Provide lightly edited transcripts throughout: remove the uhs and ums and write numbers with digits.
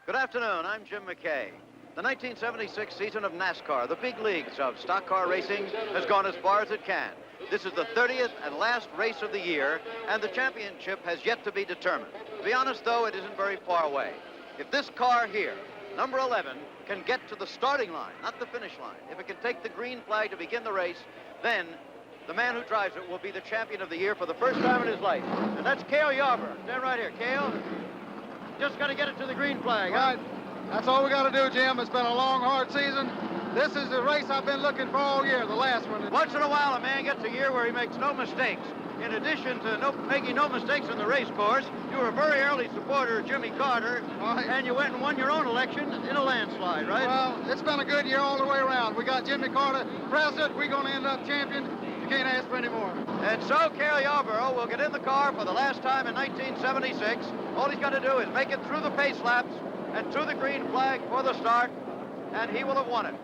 Good afternoon, I'm Jim McKay. The 1976 season of NASCAR, the big leagues of stock car racing, has gone as far as it can. This is the 30th and last race of the year, and the championship has yet to be determined. To be honest, though, it isn't very far away. If this car here, number 11, can get to the starting line, not the finish line, if it can take the green flag to begin the race, then the man who drives it will be the champion of the year for the first time in his life. And that's Cale Yarborough. Stand right here. Cale, just got to get it to the green flag. Right. That's all we got to do, Jim. It's been a long, hard season. This is the race I've been looking for all year, the last one. Once in a while, a man gets a year where he makes no mistakes. In addition to making no mistakes in the race course, you were a very early supporter of Jimmy Carter, right, and you went and won your own election in a landslide, right? Well, it's been a good year all the way around. We got Jimmy Carter president. We're going to end up champion. You can't ask for any more. And so Cale Yarborough will get in the car for the last time in 1976. All he's got to do is make it through the pace laps and to the green flag for the start, and he will have won it.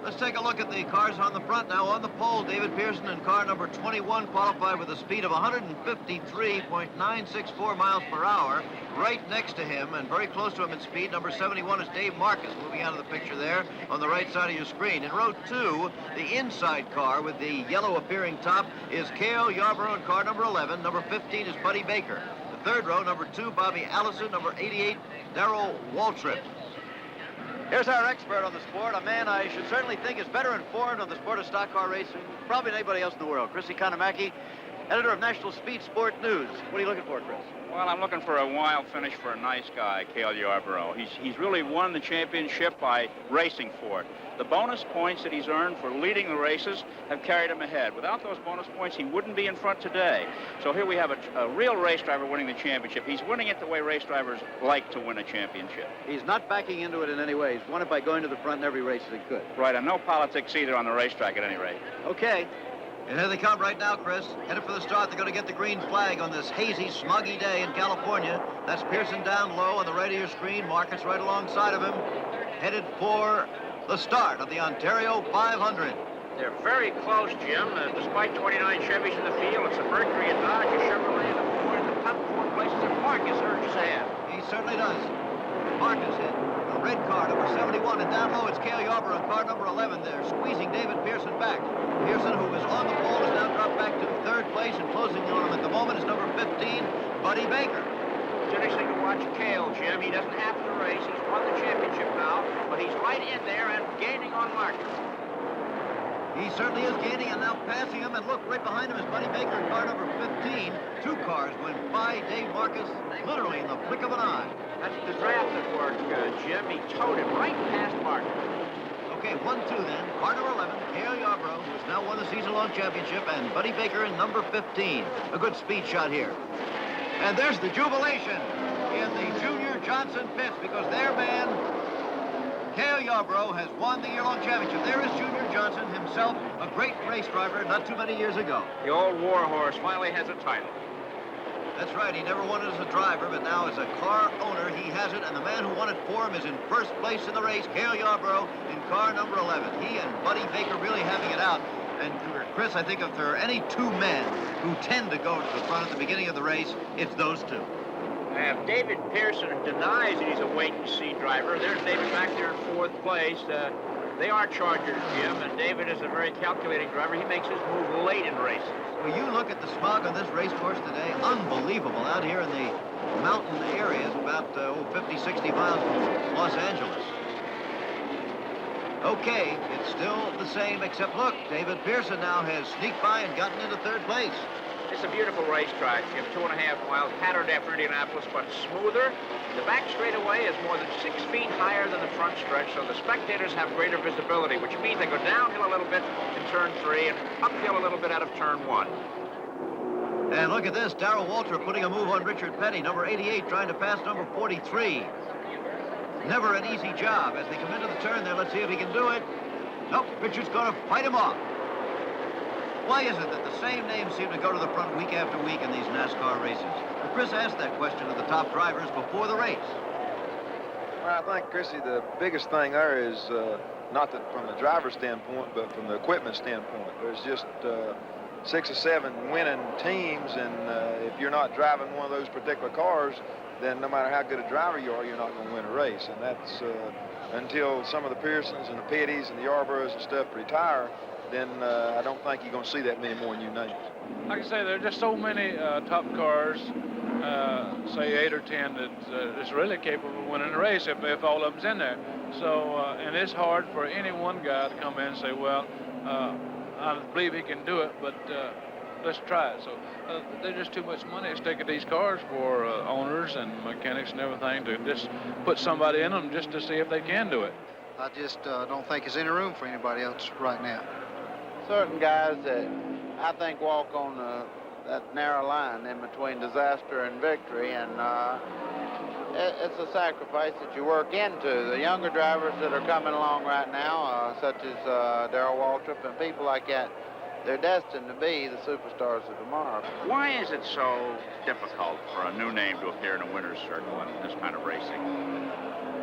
Let's take a look at the cars on the front now. On the pole, David Pearson in car number 21 qualified with a speed of 153.964 miles per hour. Right next to him and very close to him in speed, number 71 is Dave Marcus, moving out of the picture there on the right side of your screen. In row 2, the inside car with the yellow appearing top is Cale Yarborough in car number 11. Number 15 is Buddy Baker. The third row, number 2, Bobby Allison. Number 88, Darrell Waltrip. Here's our expert on the sport, a man I should certainly think is better informed on the sport of stock car racing probably than anybody else in the world. Chris Economaki, editor of National Speed Sport News. What are you looking for, Chris? Well, I'm looking for a wild finish for a nice guy, Cale Yarborough. He's really won the championship by racing for it. The bonus points that he's earned for leading the races have carried him ahead. Without those bonus points, he wouldn't be in front today. So here we have a real race driver winning the championship. He's winning it the way race drivers like to win a championship. He's not backing into it in any way. He's won it by going to the front in every race that he could. Right, and no politics either on the racetrack at any rate. Okay. And here they come right now, Chris. Headed for the start. They're going to get the green flag on this hazy, smoggy day in California. That's Pearson down low on the right of your screen. Marcus right alongside of him. Headed for the start of the Ontario 500. They're very close, Jim. Despite 29 Chevys in the field, it's a Mercury, a Dodge, a Chevrolet, and a Ford. The top 4 places that Marcus urges ahead. He certainly does. Marcus hit the red car, number 71, and down low it's Cale Yarborough in car number 11 there, squeezing David Pearson back. Pearson, who was on the pole, is now dropped back to third place, and closing on him at the moment is number 15, Buddy Baker. It's interesting to watch Cale, Jim. He doesn't have to race. He's won the championship now, but he's right in there and gaining on Marcus. He certainly is gaining and now passing him, and look, right behind him is Buddy Baker in car number 15. 2 cars went by Dave Marcus literally in the flick of an eye. That's the draft at work, Jim. He towed him right past Marcus. Okay, 1-2 then. Car number 11, Cale Yarborough, who has now won the season-long championship, and Buddy Baker in number 15. A good speed shot here. And there's the jubilation in the Junior Johnson pits because their man, Cale Yarborough, has won the year-long championship. There is Junior Johnson himself, a great race driver not too many years ago. The old war horse finally has a title. That's right. He never won it as a driver, but now as a car owner, he has it. And the man who won it for him is in first place in the race, Cale Yarborough, in car number 11. He and Buddy Baker really having it out. And Chris, I think if there are any 2 men who tend to go to the front at the beginning of the race, it's those 2. If David Pearson denies that he's a wait-and-see driver, there's David back there in 4th place. They are Chargers, Jim, and David is a very calculating driver. He makes his move late in races. Well, you look at the smog on this race course today, unbelievable. Out here in the mountain areas, about 50, 60 miles from Los Angeles. Okay, it's still the same, except look, David Pearson now has sneaked by and gotten into 3rd place. It's a beautiful racetrack, Jim. 2.5 miles, patterned after Indianapolis, but smoother. The back straightaway is more than 6 feet higher than the front stretch, so the spectators have greater visibility, which means they go downhill a little bit in turn 3 and uphill a little bit out of turn 1. And look at this, Darrell Waltrip putting a move on Richard Petty, number 88, trying to pass number 43. Never an easy job. As they come into the turn there, let's see if he can do it. Nope, Richard's going to fight him off. Why is it that the same names seem to go to the front week after week in these NASCAR races? Well, Chris asked that question of the top drivers before the race. Well, I think, Chrissy, the biggest thing there is not that from the driver's standpoint, but from the equipment standpoint. There's just 6 or 7 winning teams, and if you're not driving one of those particular cars, then no matter how good a driver you are, you're not going to win a race. And that's until some of the Pearsons and the Petties and the Yarboroughs and stuff retire, then I don't think you're going to see that many more new names. Like I say, there are just so many top cars, say 8 or 10, that is really capable of winning a race if all of them's in there. So, and it's hard for any one guy to come in and say, well, I believe he can do it, but let's try it. So there's just too much money at stake at these cars for owners and mechanics and everything to just put somebody in them just to see if they can do it. I just don't think there's any room for anybody else right now. Certain guys that I think walk on that narrow line in between disaster and victory, and it's a sacrifice that you work into. The younger drivers that are coming along right now, such as Darrell Waltrip and people like that, they're destined to be the superstars of tomorrow. Why is it so difficult for a new name to appear in a winner's circle in this kind of racing?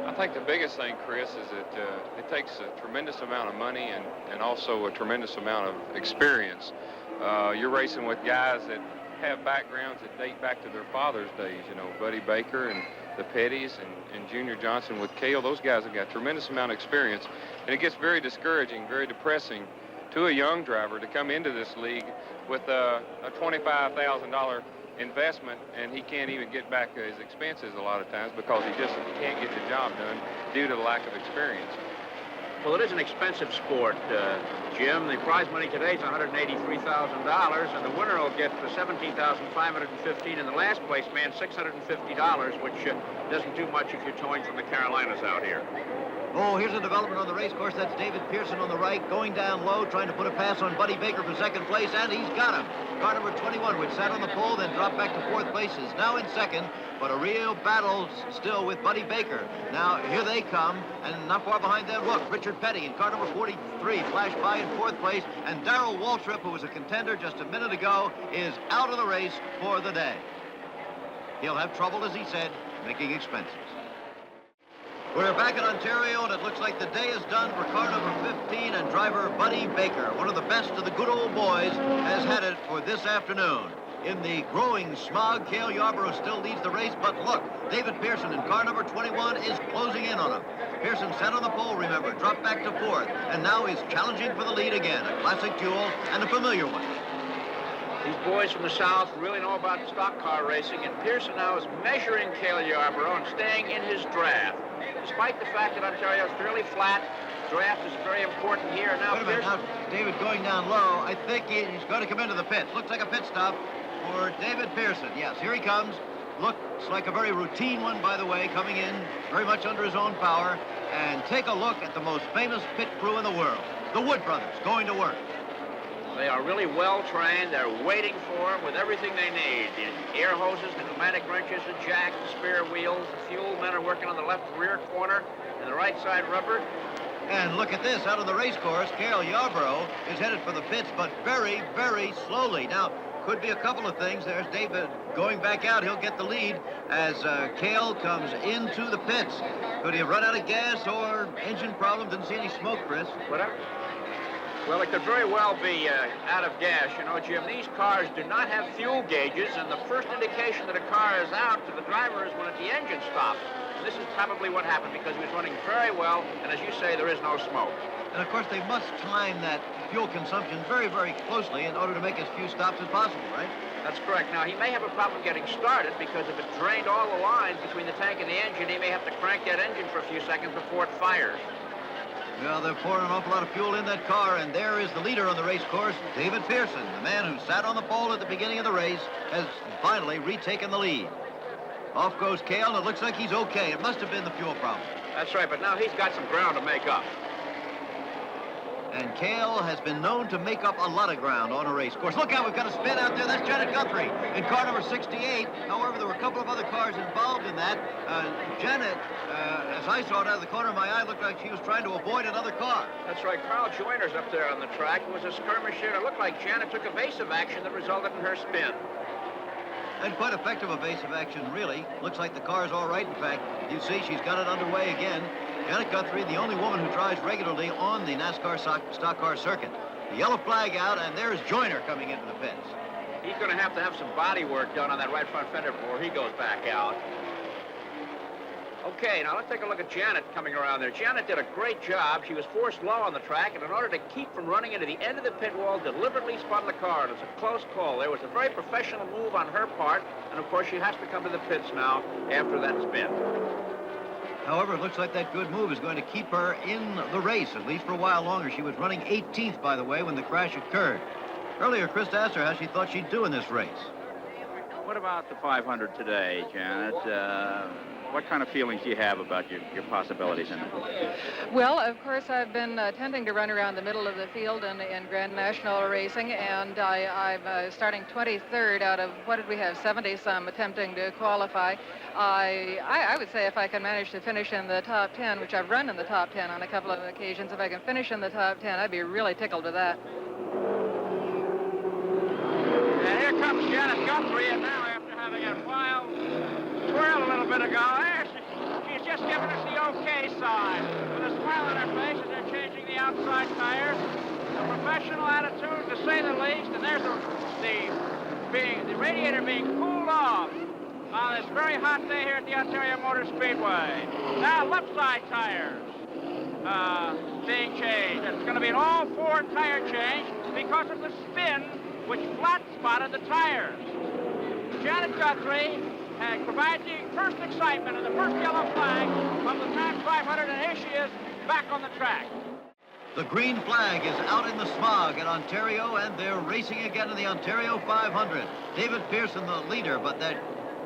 I think the biggest thing, Chris, is that it takes a tremendous amount of money and also a tremendous amount of experience. You're racing with guys that have backgrounds that date back to their father's days, you know, Buddy Baker and the Petties and Junior Johnson with Cale. Those guys have got a tremendous amount of experience, and it gets very discouraging, very depressing to a young driver to come into this league with a $25,000 investment, and he can't even get back his expenses a lot of times because he can't get the job done due to the lack of experience. Well, it is an expensive sport, Jim. The prize money today is $183,000, and the winner will get the $17,515, and the last place man $650, which doesn't do much if you're towing from the Carolinas out here. Oh, here's a development on the race course. That's David Pearson on the right, going down low, trying to put a pass on Buddy Baker for second place, and he's got him. Car number 21, which sat on the pole, then dropped back to fourth place, is now in second, but a real battle still with Buddy Baker. Now, here they come, and not far behind them, look, Richard Petty in car number 43 flashed by in fourth place, and Darrell Waltrip, who was a contender just a minute ago, is out of the race for the day. He'll have trouble, as he said, making expenses. We're back in Ontario, and it looks like the day is done for car number 15 and driver Buddy Baker. One of the best of the good old boys has had it for this afternoon. In the growing smog, Cale Yarborough still leads the race, but look, David Pearson in car number 21 is closing in on him. Pearson sat on the pole, remember, dropped back to fourth, and now is challenging for the lead again. A classic duel and a familiar one. These boys from the South really know about stock car racing, and Pearson now is measuring Cale Yarborough and staying in his draft. Despite the fact that Ontario is fairly flat, draft is very important here. Now, wait a minute, now David going down low. I think he's going to come into the pits. Looks like a pit stop for David Pearson. Yes, here he comes. Looks like a very routine one, by the way, coming in very much under his own power. And take a look at the most famous pit crew in the world, the Wood brothers, going to work. They are really well trained. They're waiting for him with everything they need. The air hoses, the pneumatic wrenches, the jacks, the spare wheels. The fuel men are working on the left rear corner and the right side rubber. And look at this, out on the race course, Cale Yarborough is headed for the pits, but very, very slowly. Now, could be a couple of things. There's David going back out. He'll get the lead as Cale comes into the pits. Could he have run out of gas or engine problem? Didn't see any smoke, Chris. Whatever. Well, it could very well be out of gas. You know, Jim, these cars do not have fuel gauges, and the first indication that a car is out to the driver is when the engine stops. And this is probably what happened because he was running very well, and as you say, there is no smoke. And, of course, they must time that fuel consumption very, very closely in order to make as few stops as possible, right? That's correct. Now, he may have a problem getting started because if it drained all the lines between the tank and the engine, he may have to crank that engine for a few seconds before it fires. Well, they're pouring an awful lot of fuel in that car, and there is the leader on the race course, David Pearson. The man who sat on the pole at the beginning of the race has finally retaken the lead. Off goes Cale, and it looks like he's okay. It must have been the fuel problem. That's right, but now he's got some ground to make up. And Cale has been known to make up a lot of ground on a race course. Look out, we've got a spin out there. That's Janet Guthrie in car number 68. However, there were a couple of other cars involved in that. Janet, as I saw it out of the corner of my eye, looked like she was trying to avoid another car. That's right. Carl Joyner's up there on the track. It was a skirmish here. It looked like Janet took evasive action that resulted in her spin. And quite effective evasive action, really. Looks like the car's all right, in fact. You see, she's got it underway again. Janet Guthrie, the only woman who drives regularly on the NASCAR stock car circuit. The yellow flag out, and there's Joyner coming into the pits. He's going to have some body work done on that right front fender before he goes back out. Okay, now let's take a look at Janet coming around there. Janet did a great job. She was forced low on the track, and in order to keep from running into the end of the pit wall, deliberately spun the car. It was a close call. There was a very professional move on her part, and of course she has to come to the pits now after that spin. However, it looks like that good move is going to keep her in the race, at least for a while longer. She was running 18th, by the way, when the crash occurred. Earlier, Chris asked her how she thought she'd do in this race. What about the 500 today, Janet? What kind of feelings do you have about your possibilities in it? Well, of course, I've been tending to run around the middle of the field in Grand National racing, and I'm starting 23rd out of, what did we have, 70-some attempting to qualify. I would say if I can manage to finish in the top 10, which I've run in the top 10 on a couple of occasions, if I can finish in the top 10, I'd be really tickled with that. And here comes Janet Guthrie, and now after having a wild twirl a little bit ago, she's just giving us the okay sign. With a smile on her face as they're changing the outside tires. A professional attitude, to say the least, and there's the radiator being cooled off on this very hot day here at the Ontario Motor Speedway. Now left side tires being changed. It's going to be an all-four tire change because of the spin which flat spotted the tires. Janet Guthrie provides the first excitement and the first yellow flag of the Times 500, and here she is back on the track. The green flag is out in the smog at Ontario, and they're racing again in the Ontario 500. David Pearson, the leader, but that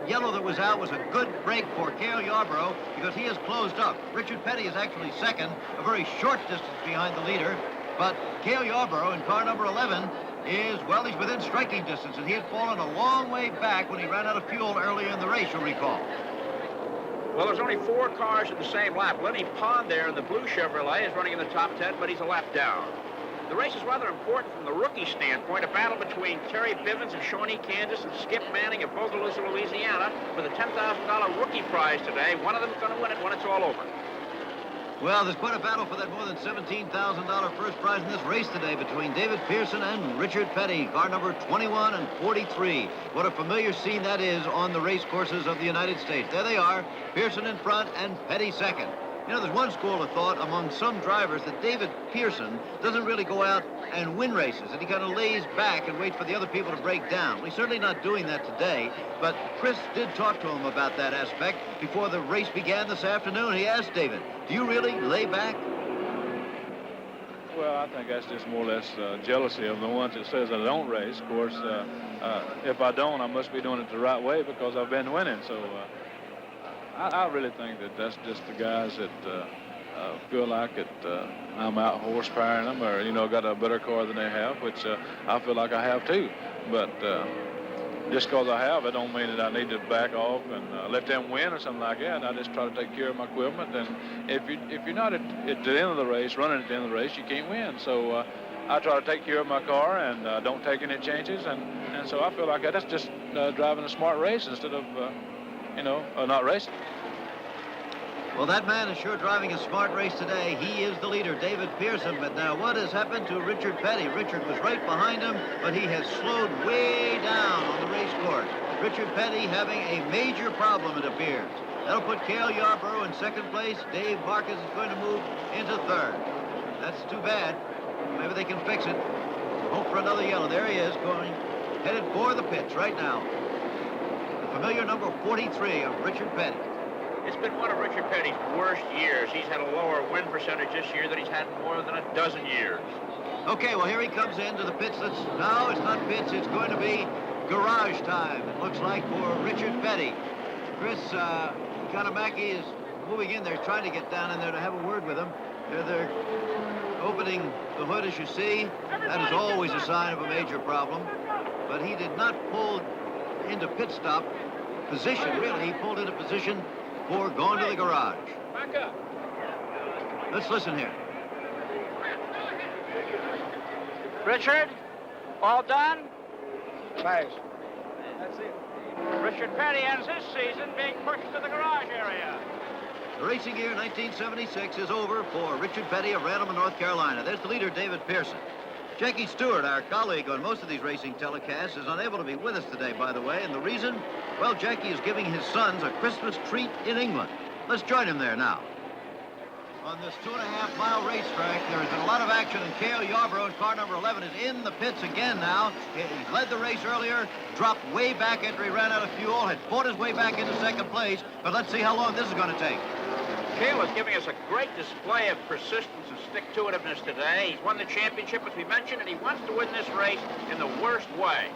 yellow that was out was a good break for Cale Yarborough because he has closed up. Richard Petty is actually second, a very short distance behind the leader, but Cale Yarborough in car number 11 well, he's within striking distance, and he had fallen a long way back when he ran out of fuel earlier in the race, you'll recall. Well, there's only 4 cars in the same lap. Lenny Pond there in the blue Chevrolet is running in the top 10, but he's a lap down. The race is rather important from the rookie standpoint, a battle between Terry Bivens of Shawnee, Kansas, and Skip Manning of Bogalusa, Louisiana, with a $10,000 rookie prize today. One of them's going to win it when it's all over. Well, there's quite a battle for that more than $17,000 first prize in this race today between David Pearson and Richard Petty, car number 21 and 43. What a familiar scene that is on the race courses of the United States. There they are, Pearson in front and Petty second. You know, there's one school of thought among some drivers that David Pearson doesn't really go out and win races, and he kind of lays back and waits for the other people to break down. Well, he's certainly not doing that today, but Chris did talk to him about that aspect before the race began this afternoon. He asked David, do you really lay back? Well, I think that's just more or less jealousy of the ones that says I don't race. Of course, if I don't, I must be doing it the right way because I've been winning, so... I really think that that's just the guys that feel like I'm out horsepowering them or, you know, got a better car than they have, which I feel like I have too. But just because I have, it don't mean that I need to back off and let them win or something like that. I just try to take care of my equipment. And if you're not at the end of the race, running at the end of the race, you can't win. So I try to take care of my car and don't take any changes. And so I feel like that's just driving a smart race instead of... not racing. Well, that man is sure driving a smart race today. He is the leader, David Pearson. But now what has happened to Richard Petty? Richard was right behind him, but he has slowed way down on the race course. Richard Petty having a major problem, it appears. That'll put Cale Yarborough in second place. Dave Marcus is going to move into third. That's too bad. Maybe they can fix it. Hope for another yellow. There he is, headed for the pits right now. Familiar number 43 of Richard Petty. It's been one of Richard Petty's worst years. He's had a lower win percentage this year than he's had in more than a dozen years. Okay, well, here he comes into the pits. No, it's not pits. It's going to be garage time, it looks like, for Richard Petty. Chris Kanamaki is moving in there, trying to get down in there to have a word with him. They're opening the hood, as you see. That is always a sign of a major problem. But he did not pull into pit stop position, really. He pulled into position for going to the garage. Back up. Let's listen here. Richard, all done? Nice. That's it. Richard Petty ends his season being pushed to the garage area. The racing year 1976 is over for Richard Petty of Randleman, North Carolina. There's the leader, David Pearson. Jackie Stewart, our colleague on most of these racing telecasts, is unable to be with us today, by the way, and the reason, well, Jackie is giving his sons a Christmas treat in England. Let's join him there now. On this 2.5-mile racetrack, there's been a lot of action, and Cale Yarborough, car number 11, is in the pits again now. He led the race earlier, dropped way back after he ran out of fuel, had fought his way back into second place, but let's see how long this is going to take. Cale is giving us a great display of persistence and stick-to-itiveness today. He's won the championship, as we mentioned, and he wants to win this race in the worst way.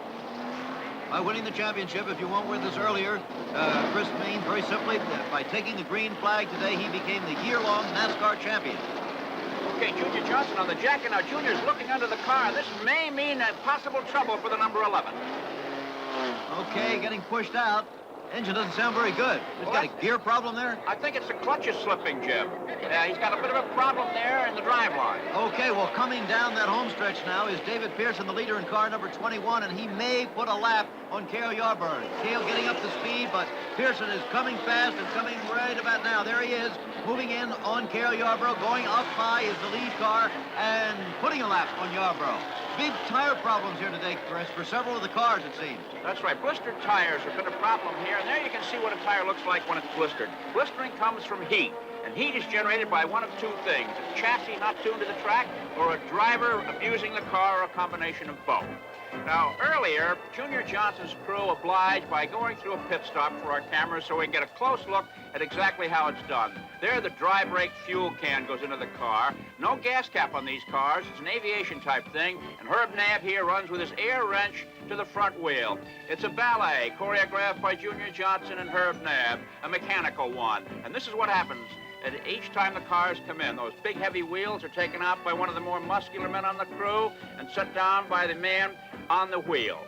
By winning the championship, if you weren't with us earlier, Chris means very simply that by taking the green flag today, he became the year-long NASCAR champion. Okay, Junior Johnson on the jacket. Now, Junior's looking under the car. This may mean possible trouble for the number 11. Okay, getting pushed out. Engine doesn't sound very good. He's got a gear problem there? I think it's the clutches slipping, Jim. He's got a bit of a problem there in the driveline. Okay, well, coming down that home stretch now is David Pearson, the leader in car number 21, and he may put a lap on Cale Yarborough. Cale getting up to speed, but Pearson is coming fast and coming right about now. There he is, moving in on Cale Yarborough. Going up high is the lead car and putting a lap on Yarborough. Big tire problems here today, Chris, for several of the cars, it seems. That's right. Blistered tires have been a problem here, and there you can see what a tire looks like when it's blistered. Blistering comes from heat, and heat is generated by one of two things: a chassis not tuned to the track, or a driver abusing the car, or a combination of both. Now, earlier, Junior Johnson's crew obliged by going through a pit stop for our cameras so we can get a close look at exactly how it's done. There, the dry brake fuel can goes into the car. No gas cap on these cars. It's an aviation type thing, and Herb Nabb here runs with his air wrench to the front wheel. It's a ballet choreographed by Junior Johnson and Herb Nabb, a mechanical one. And this is what happens. And each time the cars come in, those big heavy wheels are taken out by one of the more muscular men on the crew and set down by the man on the wheel.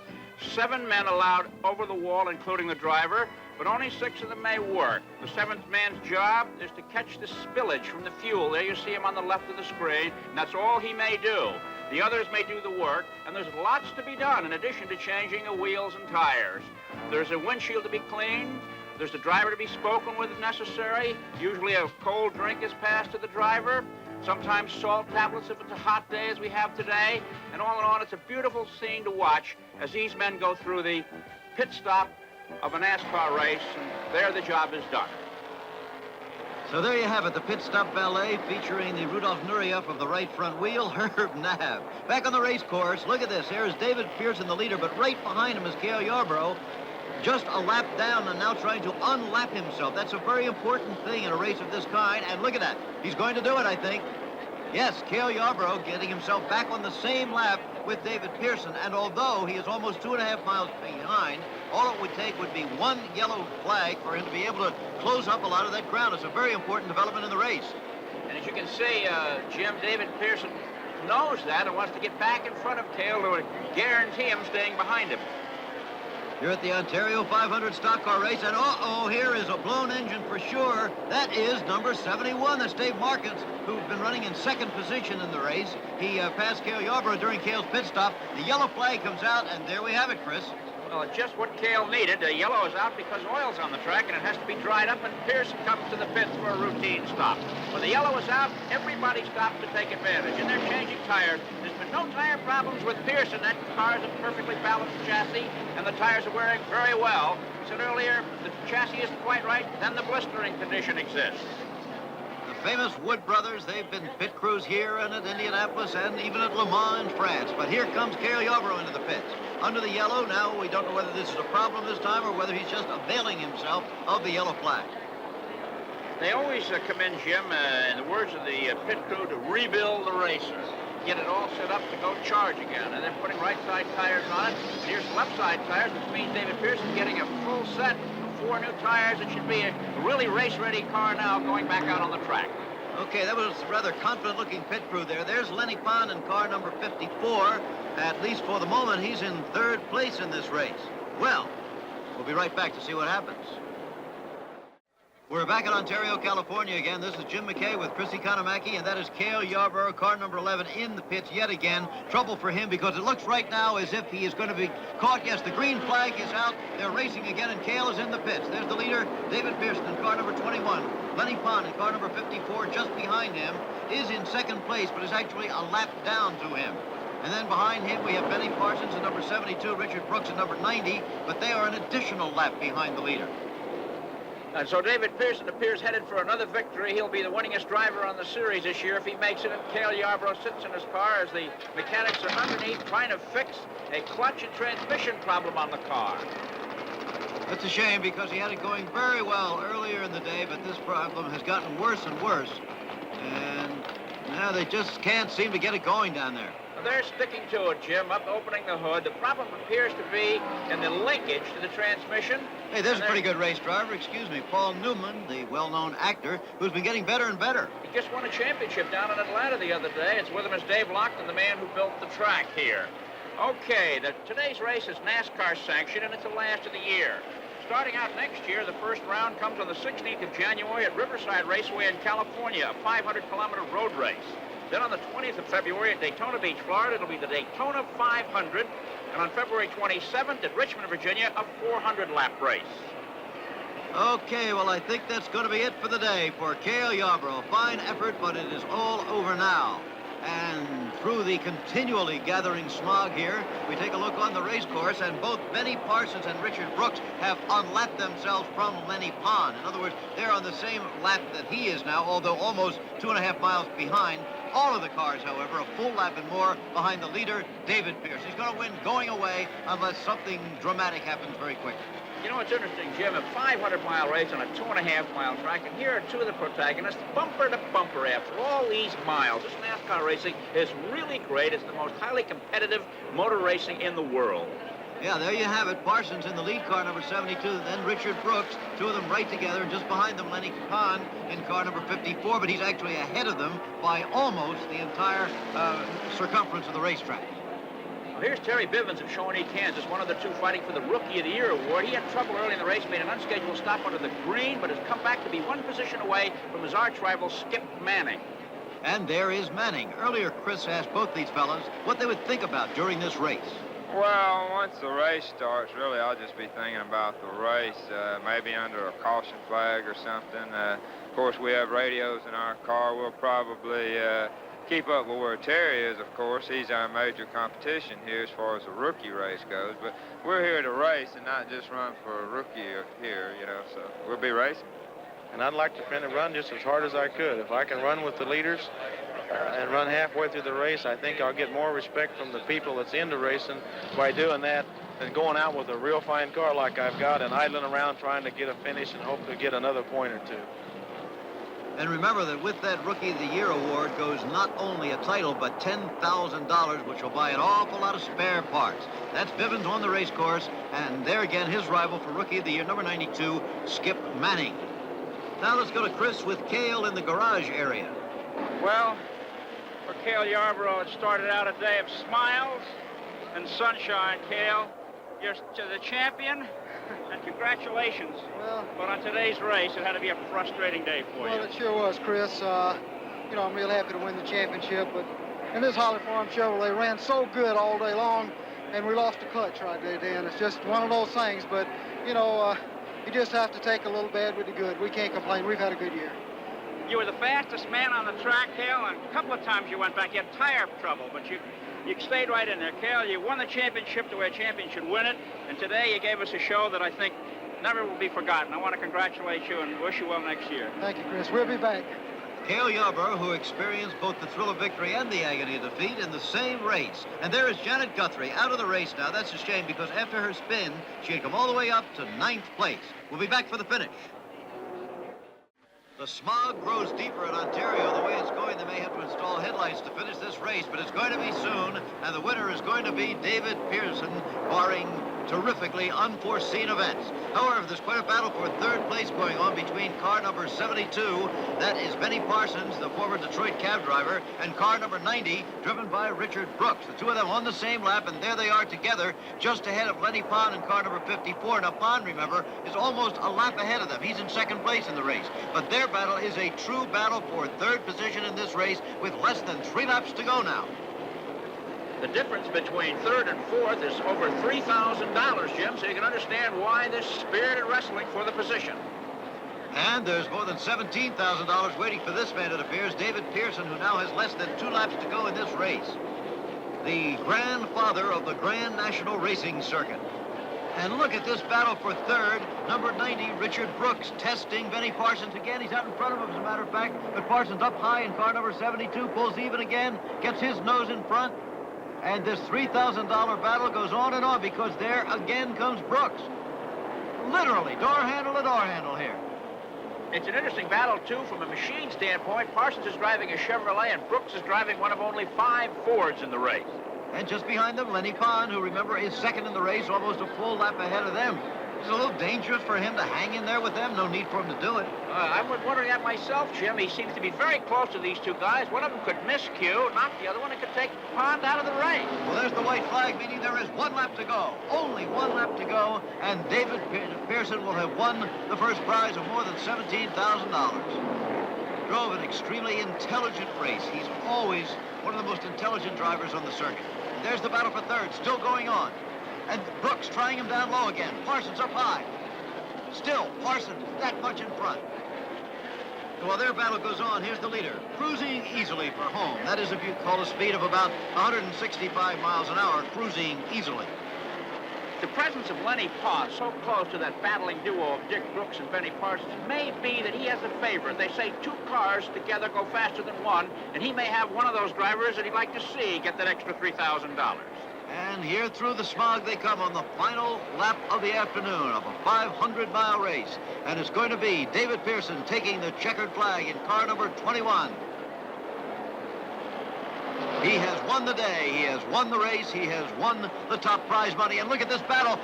7 men allowed over the wall, including the driver, but only 6 of them may work. The 7th man's job is to catch the spillage from the fuel. There you see him on the left of the screen, and that's all he may do. The others may do the work, and there's lots to be done in addition to changing the wheels and tires. There's a windshield to be cleaned. There's the driver to be spoken with if necessary. Usually a cold drink is passed to the driver. Sometimes salt tablets if it's a hot day as we have today. And all in all, it's a beautiful scene to watch as these men go through the pit stop of a NASCAR race, and there the job is done. So there you have it, the pit stop ballet featuring the Rudolph Nureyev of the right front wheel, Herb Nabb. Back on the race course, look at this. Here's David Pearson, the leader, but right behind him is Cale Yarborough, just a lap down and now trying to unlap himself. That's a very important thing in a race of this kind, and look at that. He's going to do it, I think. Yes, Cale Yarborough getting himself back on the same lap with David Pearson, and although he is almost 2.5 miles behind, all it would take would be one yellow flag for him to be able to close up a lot of that ground. It's a very important development in the race. And as you can see, Jim, David Pearson knows that and wants to get back in front of Cale to guarantee him staying behind him. Here at the Ontario 500 stock car race, and uh-oh, here is a blown engine for sure. That is number 71. That's Dave Markins, who's been running in second position in the race. He passed Cale Yarborough during Cale's pit stop. The yellow flag comes out, and there we have it, Chris. Well, it's just what Cale needed. The yellow is out because oil's on the track, and it has to be dried up, and Pearson comes to the pits for a routine stop. When the yellow is out, everybody stops to take advantage, and they're changing tires. There's been no tire problems with Pearson. That car is a perfectly balanced chassis, and the tires are wearing very well. I said earlier, the chassis isn't quite right, then the blistering condition exists. The famous Wood brothers, they've been pit crews here and at Indianapolis and even at Le Mans in France. But here comes Cale Yarborough into the pits. Under the yellow, now we don't know whether this is a problem this time or whether he's just availing himself of the yellow flag. They always come in, Jim, in the words of the pit crew, to rebuild the racer. Get it all set up to go charge again. And they're putting right side tires on it. Here's left side tires, which means David Pearson getting a full set of 4 new tires. It should be a really race-ready car now going back out on the track. Okay, that was a rather confident-looking pit crew there. There's Lenny Pond in car number 54. At least for the moment, he's in 3rd place in this race. Well, we'll be right back to see what happens. We're back in Ontario, California again. This is Jim McKay with Chrissy Kanamaki, and that is Cale Yarborough, car number 11, in the pits yet again. Trouble for him because it looks right now as if he is going to be caught. Yes, the green flag is out. They're racing again, and Cale is in the pits. There's the leader, David Pearson, in car number 21. Lenny Pond in car number 54, just behind him, is in 2nd place, but is actually a lap down to him. And then behind him, we have Benny Parsons at number 72, Richard Brooks at number 90, but they are an additional lap behind the leader. And so David Pearson appears headed for another victory. He'll be the winningest driver on the series this year if he makes it. And Cale Yarborough sits in his car as the mechanics are underneath trying to fix a clutch and transmission problem on the car. It's a shame because he had it going very well earlier in the day, but this problem has gotten worse and worse. And now they just can't seem to get it going down there. They're sticking to it, Jim, up opening the hood. The problem appears to be in the linkage to the transmission. Hey, there's a pretty good race driver. Excuse me, Paul Newman, the well-known actor, who's been getting better and better. He just won a championship down in Atlanta the other day. It's with him as Dave Lockton, the man who built the track here. Okay, today's race is NASCAR sanctioned, and it's the last of the year. Starting out next year, the first round comes on the 16th of January at Riverside Raceway in California, a 500-kilometer road race. Then on the 20th of February at Daytona Beach, Florida, it'll be the Daytona 500. And on February 27th at Richmond, Virginia, a 400-lap race. Okay, well, I think that's going to be it for the day for Cale Yarborough. Fine effort, but it is all over now. And through the continually gathering smog here, we take a look on the race course, and both Benny Parsons and Richard Brooks have unlapped themselves from Lenny Pond. In other words, they're on the same lap that he is now, although almost 2.5 miles behind. All of the cars, however, a full lap and more behind the leader, David Pierce. He's going to win going away unless something dramatic happens very quickly. You know, it's interesting, Jim, a 500-mile race on a 2.5-mile track, and here are two of the protagonists, bumper to bumper after all these miles. This NASCAR racing is really great. It's the most highly competitive motor racing in the world. Yeah, there you have it. Parsons in the lead car, number 72, then Richard Brooks, two of them right together, and just behind them, Lenny Pond in car number 54, but he's actually ahead of them by almost the entire circumference of the racetrack. Well, here's Terry Bivens of Shawnee, Kansas, one of the two fighting for the Rookie of the Year award. He had trouble early in the race, made an unscheduled stop under the green, but has come back to be one position away from his arch rival, Skip Manning. And there is Manning. Earlier, Chris asked both these fellas what they would think about during this race. Well, once the race starts, really, I'll just be thinking about the race, maybe under a caution flag or something. Of course, we have radios in our car. We'll probably keep up with where Terry is, of course. He's our major competition here as far as the rookie race goes. But we're here to race and not just run for a rookie here, you know, so we'll be racing. And I'd like to run just as hard as I could. If I can run with the leaders and run halfway through the race, I think I'll get more respect from the people that's into racing by doing that than going out with a real fine car like I've got and idling around trying to get a finish and hope to get another point or two. And remember that with that Rookie of the Year award goes not only a title, but $10,000, which will buy an awful lot of spare parts. That's Bivens on the race course, and there again, his rival for Rookie of the Year, number 92, Skip Manning. Now let's go to Chris with Cale in the garage area. Well, for Cale Yarborough, it started out a day of smiles and sunshine, Cale. You're the champion, and congratulations. Well, but on today's race, it had to be a frustrating day for you. well, it sure was, Chris. You know, I'm real happy to win the championship, but in this Holly Farm Chevrolet ran so good all day long, and we lost the clutch right there, Dan. It's just one of those things, but, you know, you just have to take a little bad with the good. We can't complain. We've had a good year. You were the fastest man on the track, Cale, and a couple of times you went back. You had tire trouble, but you stayed right in there. Cale, you won the championship the way a champion should win it, and today you gave us a show that I think never will be forgotten. I want to congratulate you and wish you well next year. Thank you, Chris. We'll be back. Cale Yarborough, who experienced both the thrill of victory and the agony of defeat in the same race. And there is Janet Guthrie out of the race now. That's a shame because after her spin, she had come all the way up to 9th place. We'll be back for the finish. The smog grows deeper in Ontario. The way it's going, they may have to install headlights to finish this race, but it's going to be soon, and the winner is going to be David Pearson, barring terrifically unforeseen events. However, there's quite a battle for third place going on between car number 72, that is Benny Parsons, the former Detroit cab driver, and car number 90, driven by Richard Brooks. The two of them on the same lap, and there they are together, just ahead of Lenny Pond and car number 54. Now, Pond, remember, is almost a lap ahead of them. He's in second place in the race. But their battle is a true battle for third position in this race with less than 3 laps to go now. The difference between third and fourth is over $3,000, Jim, so you can understand why this spirited wrestling for the position. And there's more than $17,000 waiting for this man, it appears, David Pearson, who now has less than 2 laps to go in this race. The grandfather of the Grand National Racing Circuit. And look at this battle for third. Number 90, Richard Brooks, testing Benny Parsons again. He's out in front of him, as a matter of fact. But Parsons up high in car number 72, pulls even again, gets his nose in front. And this $3,000 battle goes on and on because there again comes Brooks. Literally, door handle to door handle here. It's an interesting battle, too, from a machine standpoint. Parsons is driving a Chevrolet, and Brooks is driving one of only 5 Fords in the race. And just behind them, Lenny Pond, who, remember, is second in the race, almost a full lap ahead of them. It's a little dangerous for him to hang in there with them. No need for him to do it. I was wondering that myself, Jim. He seems to be very close to these two guys. One of them could miscue, knock the other one, and could take Pond out of the race. Well, there's the white flag, meaning there is 1 lap to go. Only 1 lap to go, and David Pearson will have won the first prize of more than $17,000. Drove an extremely intelligent race. He's always one of the most intelligent drivers on the circuit. And there's the battle for third, still going on. And Brooks trying him down low again. Parsons up high. Still, Parsons that much in front. While their battle goes on, here's the leader, cruising easily for home. That is if you call a speed of about 165 miles an hour, cruising easily. The presence of Lenny Pond, so close to that battling duo of Dick Brooks and Benny Parsons, may be that he has a favorite. They say 2 cars together go faster than 1, and he may have one of those drivers that he'd like to see get that extra $3,000. And here through the smog they come on the final lap of the afternoon of a 500-mile race. And it's going to be David Pearson taking the checkered flag in car number 21. He has won the day. He has won the race. He has won the top prize money. And look at this battle.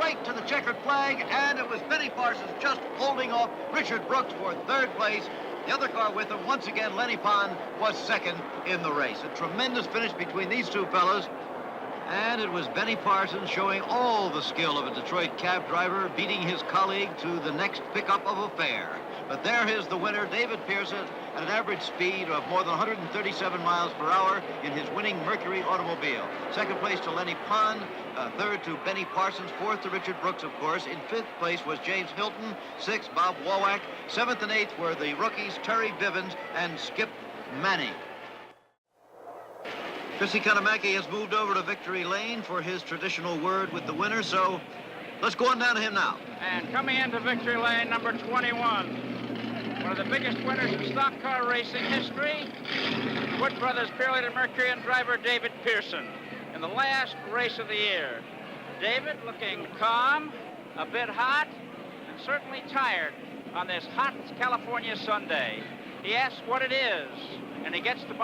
Right to the checkered flag. And it was Benny Parsons just holding off Richard Brooks for third place. The other car with him, once again, Lenny Pond, was second in the race. A tremendous finish between these two fellows. And it was Benny Parsons showing all the skill of a Detroit cab driver, beating his colleague to the next pickup of a fare. But there is the winner, David Pearson, at an average speed of more than 137 miles per hour in his winning Mercury automobile. Second place to Lenny Pond, third to Benny Parsons, fourth to Richard Brooks, of course. In fifth place was James Hilton, sixth Bob Wawak, seventh and eighth were the rookies Terry Bivens and Skip Manning. Chrissy Kanamaki has moved over to victory lane for his traditional word with the winner, so let's go on down to him now. And coming into victory lane, number 21, one of the biggest winners in stock car racing history, Wood Brothers Purelator Mercury driver David Pearson in the last race of the year. David looking calm, a bit hot, and certainly tired on this hot California Sunday. He asks what it is, and he gets the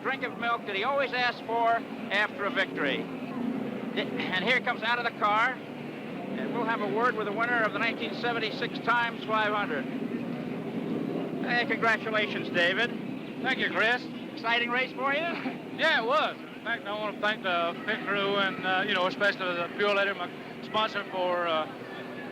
drink of milk that he always asks for after a victory. And here he comes out of the car, and we'll have a word with the winner of the 1976 Times 500. Hey, congratulations, David. Thank you, Chris. Exciting race for you? Yeah, it was. In fact, I want to thank the pit crew and, especially the Purelator, my sponsor, for,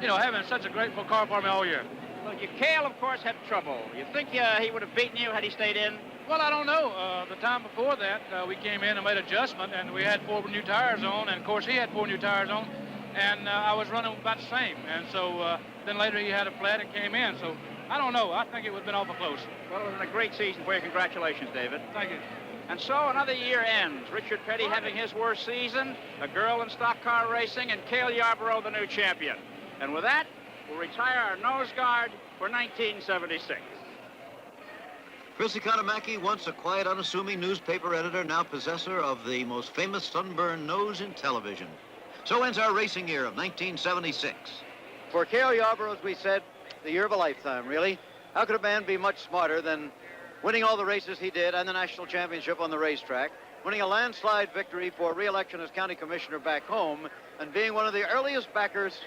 having such a grateful car for me all year. Well, Cale, of course, had trouble. You think he would have beaten you had he stayed in? Well, I don't know. The time before that, we came in and made an adjustment, and we had 4 new tires on, and, of course, he had 4 new tires on, and I was running about the same. And so then later he had a flat and came in. So I don't know. I think it would have been awful close. Well, it was a great season for you. Congratulations, David. Thank you. And so another year ends. Richard Petty having his worst season, a girl in stock car racing, and Cale Yarborough, the new champion. And with that, we'll retire our nose guard for 1976. Chrissy Kanamaki, once a quiet, unassuming newspaper editor, now possessor of the most famous sunburned nose in television. So ends our racing year of 1976. For Cale Yarborough, as we said, the year of a lifetime, really. How could a man be much smarter than winning all the races he did and the national championship on the racetrack, winning a landslide victory for re-election as county commissioner back home, and being one of the earliest backers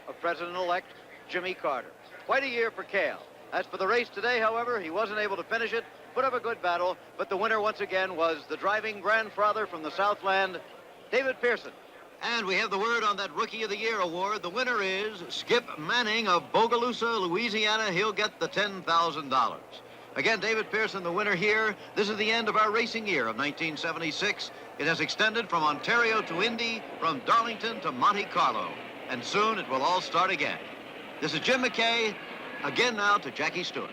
of President-elect Jimmy Carter. Quite a year for Cale. As for the race today, however, he wasn't able to finish it, put up a good battle, but the winner once again was the driving grandfather from the Southland, David Pearson. And we have the word on that Rookie of the Year award. The winner is Skip Manning of Bogalusa, Louisiana. He'll get the $10,000. Again, David Pearson, the winner here. This is the end of our racing year of 1976. It has extended from Ontario to Indy, from Darlington to Monte Carlo. And soon it will all start again. This is Jim McKay. Again now to Jackie Stewart.